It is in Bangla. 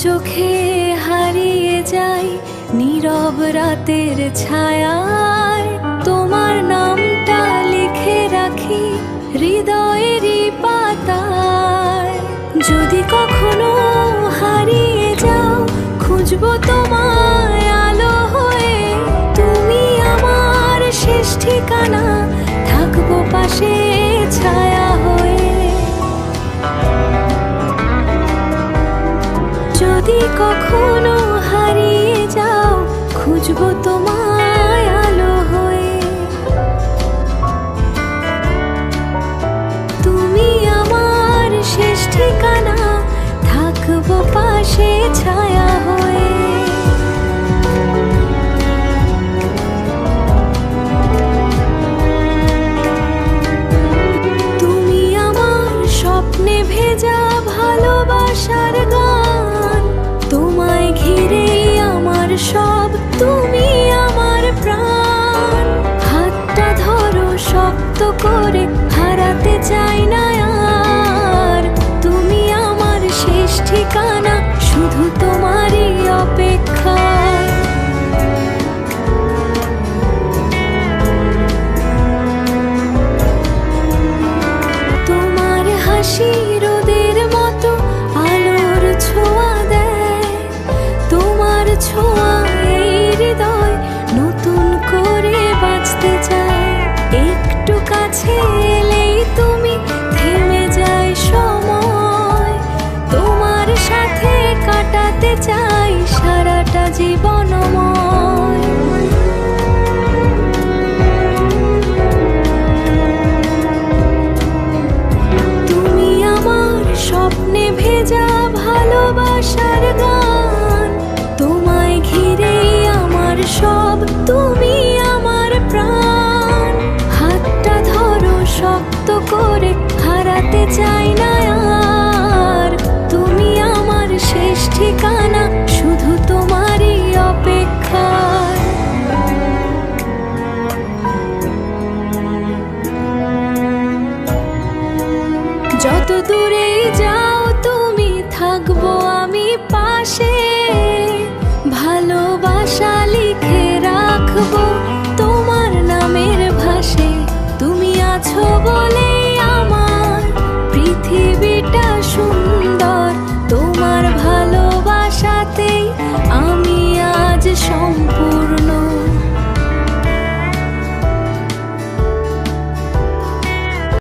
চোখে হারিয়ে যাই নীরব রাতের ছায়ায়, তোমার নামটা লিখে রাখি হৃদয়েরই পাতায়। যদি কখনো হারিয়ে যাও খুঁজবো তোমায় আলো হয়ে, তুমি আমার শেষ ঠিকানা, থাকবো পাশে ছায়া হয়ে। যদি কখনো হারিয়ে যাও খুঁজবো তোমায় আলো হয়ে, তুমি আমার শেষ ঠিকানা, থাকবো পাশে ছায়া হয়ে। তুমি আমার স্বপ্নে ভেজা ভালোবাসার গান, তোমায় ঘিরেই আমার সব, তুমি আমার প্রাণ। হাতটা ধরো শক্ত করে, হারাতে চাই না আর, তুমি আমার শেষ ঠিকানা, শুধু তোমারই অপেক্ষায়। তোমার হাসি রোদের মতো আলোর ছোঁয়া দেয়, তোমার ছোঁয়া এই হৃদয় নতুন করে বাঁচতে চায়। একটু কাছে এলেই তুমি থেমে যায় সময়, তোমার সাথে কাটাতে চাই সারাটা জীবনময়। তুমি আমার স্বপ্নে ভেজা ভালোবাসার গান, তোমায় ঘিরেই আমার সব, তুমি আমার প্রাণ। হাতটা ধরো শক্ত করে, হারাতে চাই না আর, তুমি আমার শেষ ঠিকানা, শুধু তোমারই অপেক্ষায়। যত দূরেই যাও তুমি, থাকবো আমি পাশে, ভালোবাসা লিখে রাখবো তোমার নামের ভাষে। তুমি আছো বলে আমার পৃথিবী